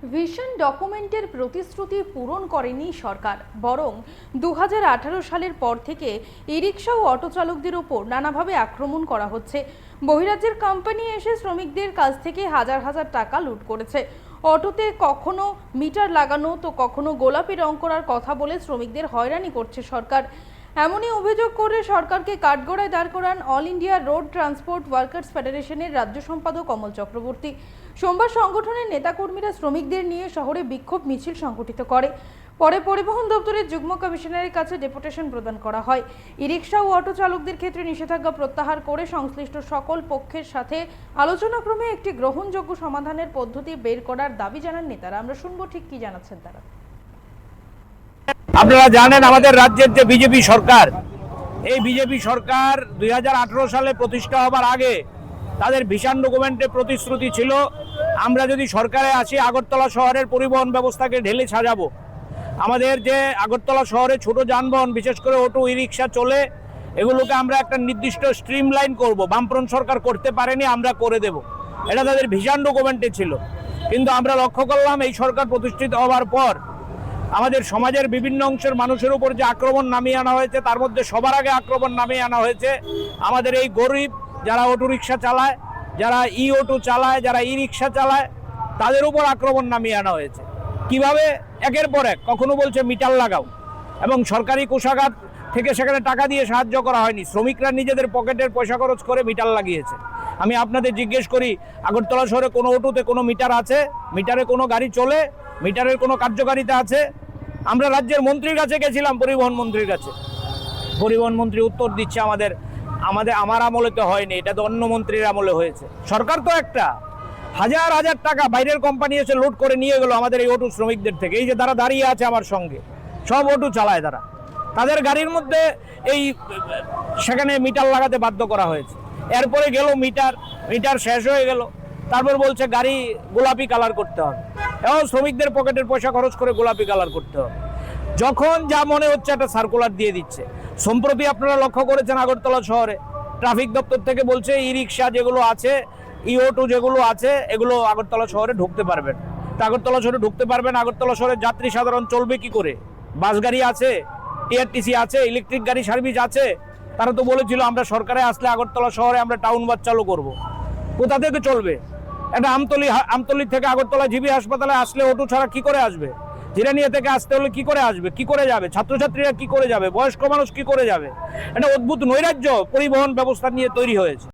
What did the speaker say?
Vision ডকুমেন্টের প্রতিশ্রুতি পূরণ করেনি সরকার, বরং 2018 সালের পর থেকে ই রিক্সা ও অটো চালকদের ওপর নানাভাবে আক্রমণ করা হচ্ছে। বহিরাজ্যের কোম্পানি এসে শ্রমিকদের কাছ থেকে হাজার হাজার টাকা লুট করেছে। অটোতে কখনো মিটার লাগানো তো কখনো গোলাপি রং করার কথা বলে শ্রমিকদের হয়রানি করছে সরকার। এমনই অভিযোগ করে সরকারকে কাঠগড়ায় দাঁড় করান all India road transport workers ফেডারেশনের রাজ্য সম্পাদক কমল চক্রবর্তী। সোমবার সংগঠনের নেতাকর্মীরা শ্রমিকদের নিয়ে শহরে বিক্ষোভ মিছিল সংগঠিত করে। পরে পরিবহন দপ্তরের যুগ্ম কমিশনারের কাছে ডেপুটেশন প্রদান করা হয়। ই রিক্সা ও অটো চালকদের ক্ষেত্রে নিষেধাজ্ঞা প্রত্যাহার করে সংশ্লিষ্ট সকল পক্ষের সাথে আলোচনাক্রমে একটি গ্রহণযোগ্য সমাধানের পদ্ধতি বের করার দাবি জানান নেতারা। আমরা শুনবো ঠিক কি জানাচ্ছেন তারা। আপনারা জানেন আমাদের রাজ্যের যে বিজেপি সরকার, এই বিজেপি সরকার 2018 সালে প্রতিষ্ঠা হবার আগে তাদের ভিশন ডকুমেন্টে প্রতিশ্রুতি ছিল, আমরা যদি সরকারে আসি আগরতলা শহরের পরিবহন ব্যবস্থাকে ঢেলে সাজাবো। আমাদের যে আগরতলা শহরে ছোট যানবাহন বিশেষ করে অটো ই রিক্সা চলে, এগুলোকে আমরা একটা নির্দিষ্ট স্ট্রিমলাইন করব। বামফ্রন্ট সরকার করতে পারেনি, আমরা করে দেব, এটা তাদের ভিশন ডকুমেন্টে ছিল। কিন্তু আমরা লক্ষ্য করলাম এই সরকার প্রতিষ্ঠিত হওয়ার পর আমাদের সমাজের বিভিন্ন অংশের মানুষের উপর যে আক্রমণ নামিয়ে আনা হয়েছে, তার মধ্যে সবার আগে আক্রমণ নামিয়ে আনা হয়েছে আমাদের এই গরিব যারা অটো রিক্সা চালায়, যারা ই অটো চালায়, যারা ই রিক্সা চালায়, তাদের উপর আক্রমণ নামিয়ে আনা হয়েছে। কিভাবে? একের পর এক। কখনো বলছে মিটার লাগাও, এবং সরকারি কোষাগার থেকে সেখানে টাকা দিয়ে সাহায্য করা হয়নি, শ্রমিকরা নিজেদের পকেটের পয়সা খরচ করে মিটার লাগিয়েছে। আমি আপনাদের জিজ্ঞেস করি, আগরতলা শহরে কোনো অটোতে কোনো মিটার আছে? মিটারে কোনো গাড়ি চলে? মিটারের কোনো কার্যকারিতা আছে? আমরা রাজ্যের মন্ত্রীর কাছে গেছিলাম, পরিবহন মন্ত্রীর কাছে, পরিবহন মন্ত্রী উত্তর দিচ্ছে আমার আমলে তো হয়নি, এটা তো অন্য মন্ত্রীর আমলে হয়েছে। সরকার তো একটা হাজার হাজার টাকা বাইরের কোম্পানি এসে লোড করে নিয়ে গেল আমাদের এই অটো শ্রমিকদের থেকে। এই যে তারা দাঁড়িয়ে আছে আমার সঙ্গে, সব অটো চালায় তারা, তাদের গাড়ির মধ্যে এই সেখানে মিটার লাগাতে বাধ্য করা হয়েছে। এরপরে গেল মিটার শেষ হয়ে গেল, তারপর বলছে গাড়ি গোলাপি কালার করতে হবে, এবং শ্রমিকদের পকেটের পয়সা খরচ করে গোলাপি কালার করতে হবে। যখন যা মনে হচ্ছে একটা সার্কুলার দিয়ে দিচ্ছে। সম্প্রতি আপনারা লক্ষ্য করেছেন আগরতলা শহরে ট্রাফিক দপ্তর থেকে বলছে ই রিক্সা যেগুলো আছে, ই অটো যেগুলো আছে, এগুলো আগরতলা শহরে ঢুকতে পারবেন। তা আগরতলা শহরে ঢুকতে পারবেন, আগরতলা শহরের যাত্রী সাধারণ চলবে কি করে? বাস গাড়ি আছে, টিআরটিসি আছে, ইলেকট্রিক গাড়ি সার্ভিস আছে। তারা তো বলেছিল আমরা সরকারে আসলে আগরতলা শহরে আমরা টাউন বাস চালু করব। কোথা থেকে চলবে? একটা আমতলী থেকে আগরতলা জিবি হাসপাতালে আসলে অটো ছাড়া কি করে আসবে? জিরানিয়া থেকে আসতে হলে কি করে আসবে, কি করে যাবে? ছাত্রছাত্রীরা কি করে যাবে? বয়স্ক মানুষ কি করে যাবে? একটা অদ্ভুত নৈরাজ্য পরিবহন ব্যবস্থা নিয়ে তৈরি হয়েছে।